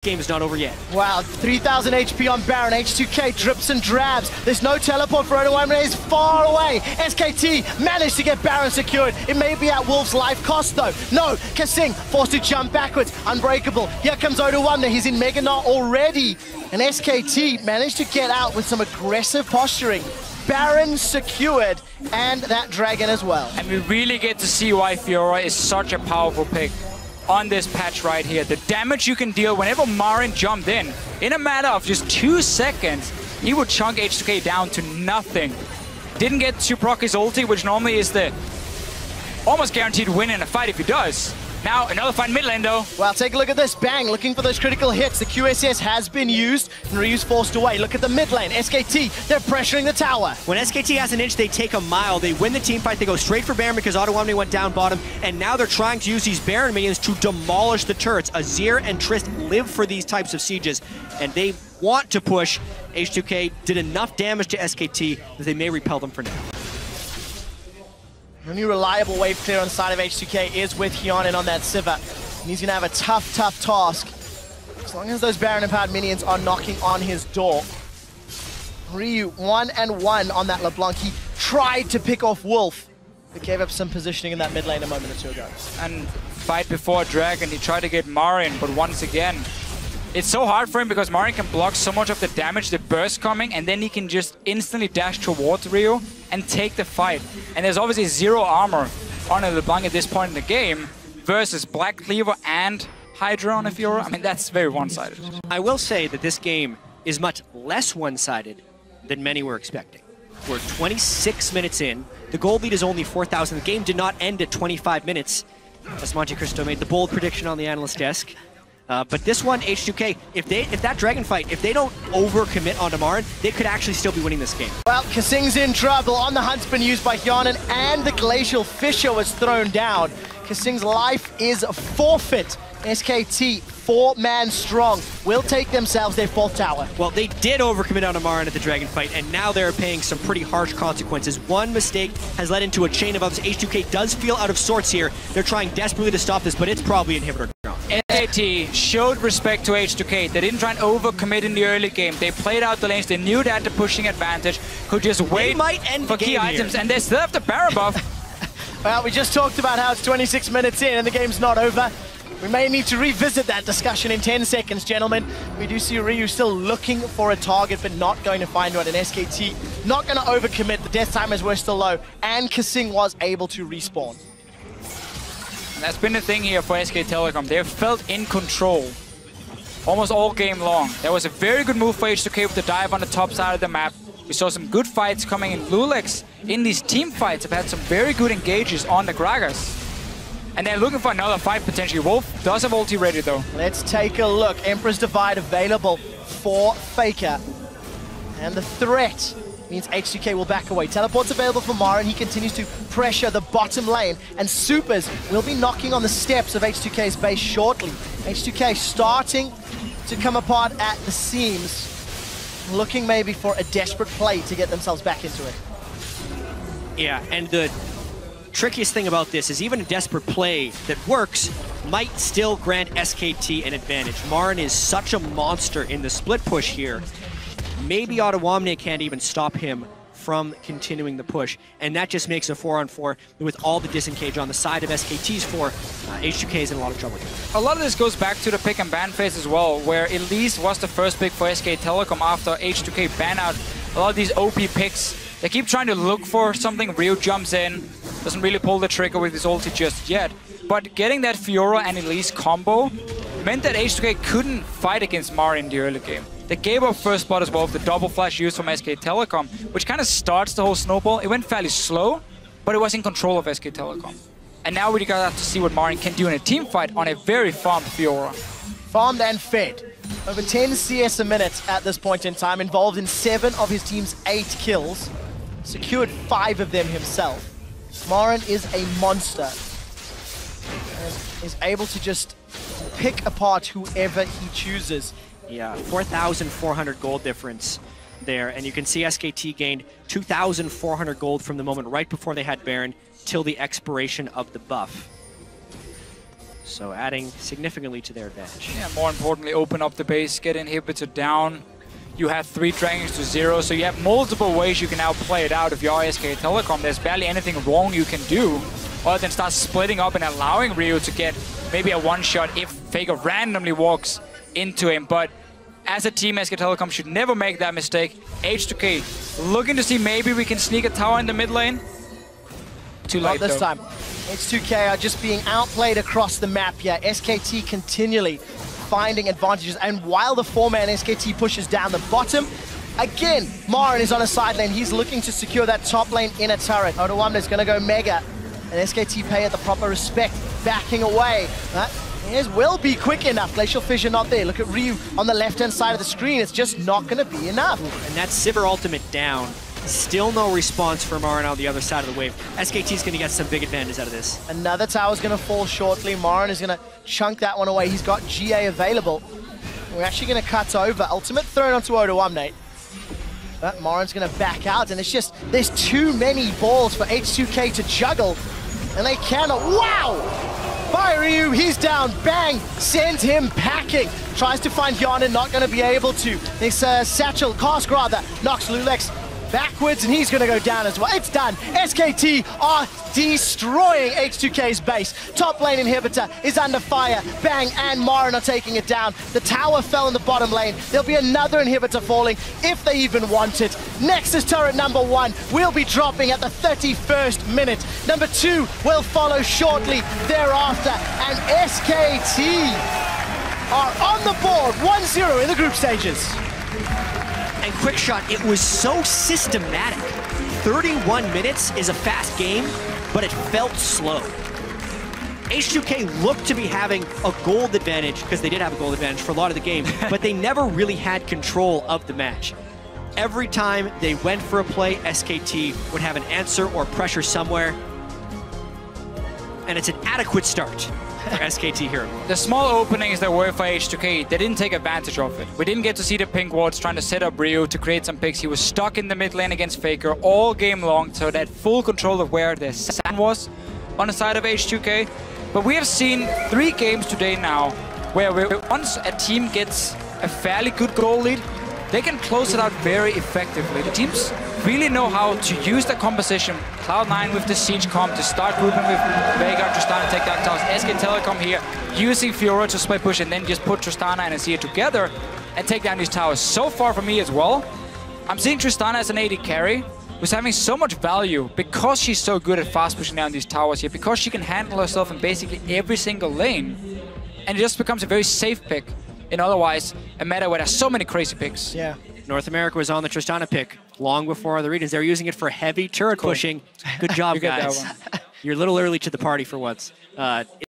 Game is not over yet. Wow, 3,000 HP on Baron. H2K drips and drabs. There's no teleport for Odoamne. He's far away. SKT managed to get Baron secured. It may be at Wolf's life cost though. No, Kasing forced to jump backwards. Unbreakable. Here comes Odoamne. He's in Mega Gnar already. And SKT managed to get out with some aggressive posturing. Baron secured, and that dragon as well. And we really get to see why Fiora is such a powerful pick on this patch right here. The damage you can deal whenever Marin jumped in a matter of just 2 seconds, he would chunk H2K down to nothing. Didn't get to proc his ulti, which normally is the almost guaranteed win in a fight if he does. Now, another fight mid lane though. Well, take a look at this. Bang, looking for those critical hits. The QSS has been used, and Ryu's forced away. Look at the mid lane. SKT, they're pressuring the tower. When SKT has an inch, they take a mile. They win the team fight. They go straight for Baron because Odoamne went down bottom, and now they're trying to use these Baron minions to demolish the turrets. Azir and Trist live for these types of sieges, and they want to push. H2K did enough damage to SKT that they may repel them for now. The only reliable wave clear on the side of H2K is with Hyeonin on that Sivir. And he's going to have a tough task. As long as those Baron-empowered minions are knocking on his door. Ryu, 1-1 on that LeBlanc. He tried to pick off Wolf, but gave up some positioning in that mid lane a moment or two ago. And fight before Dragon, he tried to get Marin, but once again, it's so hard for him because Marin can block so much of the damage, the burst coming, and then he can just instantly dash towards Ryu and take the fight. And there's obviously zero armor on a LeBlanc at this point in the game versus Black Cleaver and Hydra on a Fiora. I mean, that's very one-sided. I will say that this game is much less one-sided than many were expecting. We're 26 minutes in. The gold lead is only 4,000. The game did not end at 25 minutes, as Monte Cristo made the bold prediction on the analyst desk. But this one, H2K, if that dragon fight, if they don't overcommit onto Marin, they could actually still be winning this game. Well, Kasing's in trouble. On the hunt's been used by Hyeonin, and the Glacial Fissure was thrown down. Kasing's life is forfeit. SKT, 4-man strong, will take themselves their 4th tower. Well, they did overcommit onto Marin at the dragon fight, and now they're paying some pretty harsh consequences. One mistake has led into a chain of others. H2K does feel out of sorts here. They're trying desperately to stop this, but it's probably inhibitor ground. SKT showed respect to H2K. They didn't try and overcommit in the early game. They played out the lanes. They knew they had the pushing advantage. Could just wait for key items, and they still have the Baron buff. Well, we just talked about how it's 26 minutes in and the game's not over. We may need to revisit that discussion in 10 seconds, gentlemen. We do see Ryu still looking for a target, but not going to find one. And SKT not going to overcommit. The death timers were still low, and Kasing was able to respawn. And that's been the thing here for SK Telecom. They've felt in control almost all game long. That was a very good move for H2K with the dive on the top side of the map. We saw some good fights coming in. Lulex in these team fights have had some very good engages on the Gragas. And they're looking for another fight potentially. Wolf does have ulti ready though. Let's take a look. Emperor's Divide available for Faker. And the threat means H2K will back away. Teleport's available for Marin. He continues to pressure the bottom lane. And Supers will be knocking on the steps of H2K's base shortly. H2K starting to come apart at the seams. Looking maybe for a desperate play to get themselves back into it. Yeah, and the trickiest thing about this is even a desperate play that works might still grant SKT an advantage. Marin is such a monster in the split push here. Maybe Odoamne can't even stop him from continuing the push, and that just makes a 4-on-4 with all the disengage on the side of SKT's 4. H2K is in a lot of trouble here. A lot of this goes back to the pick and ban phase as well, where Elise was the first pick for SK Telecom after H2K ban out a lot of these OP picks. They keep trying to look for something. Ryu jumps in, doesn't really pull the trigger with his ulti just yet. But getting that Fiora and Elise combo meant that H2K couldn't fight against Marin in the early game. They gave up first spot as well with the double flash used from SK Telecom, which kind of starts the whole snowball. It went fairly slow, but it was in control of SK Telecom. And now we got to see what Marin can do in a team fight on a very farmed Fiora. Farmed and fed. Over 10 CS a minute at this point in time, involved in 7 of his team's 8 kills. Secured 5 of them himself. Marin is a monster. And is able to just pick apart whoever he chooses. Yeah, 4,400 gold difference there, and you can see SKT gained 2,400 gold from the moment right before they had Baron till the expiration of the buff. So adding significantly to their advantage. Yeah, more importantly, open up the base, get Inhibitor down. You have 3 Dragons to 0, so you have multiple ways you can now play it out if you're SK Telecom. There's barely anything wrong you can do, other than start splitting up and allowing Ryu to get maybe a one-shot if Faker randomly walks into him. But as a team, SK Telecom should never make that mistake. H2K looking to see maybe we can sneak a tower in the mid lane. Too late, Not this though. time. H2K are just being outplayed across the map here. SKT continually finding advantages, and while the 4-man SKT pushes down the bottom, again, Marin is on a side lane. He's looking to secure that top lane in a turret. Odoamne is going to go mega, and SKT pay it the proper respect, backing away. It will be quick enough. Glacial Fissure not there. Look at Ryu on the left-hand side of the screen. It's just not going to be enough. And that Sivir ultimate down. Still no response from Marin on the other side of the wave. SKT's going to get some big advantage out of this. Another tower's going to fall shortly. Marin is going to chunk that one away. He's got GA available. We're actually going to cut over. Ultimate thrown onto Odoamne. But Marin's going to back out, and it's just, there's too many balls for H2K to juggle, and they cannot. Wow! By Ryu, he's down. Bang! Sends him packing. Tries to find Yana, not going to be able to. This Satchel, Cask rather, knocks Lulex backwards, and he's going to go down as well. It's done. SKT are destroying H2K's base. Top lane Inhibitor is under fire. Bang and Marin are taking it down. The tower fell in the bottom lane. There'll be another Inhibitor falling if they even want it. Nexus turret number 1 will be dropping at the 31st minute. Number 2 will follow shortly thereafter. And SKT are on the board 1-0 in the group stages. And Quickshot, it was so systematic. 31 minutes is a fast game, but it felt slow. H2K looked to be having a gold advantage, because they did have a gold advantage for a lot of the game, but they never really had control of the match. Every time they went for a play, SKT would have an answer or pressure somewhere, and it's an adequate start for SKT here. The small openings that were for H2K, they didn't take advantage of it. We didn't get to see the pink wards trying to set up Ryu to create some picks. He was stuck in the mid lane against Faker all game long, so that full control of where the sand was on the side of H2K. But we have seen 3 games today now where once a team gets a fairly good goal lead, they can close it out very effectively. The teams really know how to use the composition. Cloud9 with the Siege comp to start grouping with Veigar, Tristana, take down towers. SK Telecom here using Fiora to split push and then just put Tristana and Azir together and take down these towers. So far for me as well, I'm seeing Tristana as an AD carry who's having so much value because she's so good at fast pushing down these towers here, because she can handle herself in basically every single lane. And it just becomes a very safe pick in otherwise a meta where there's so many crazy picks. Yeah. North America was on the Tristana pick long before other regions. They were using it for heavy turret pushing. Good job, guys. You're a little early to the party for once.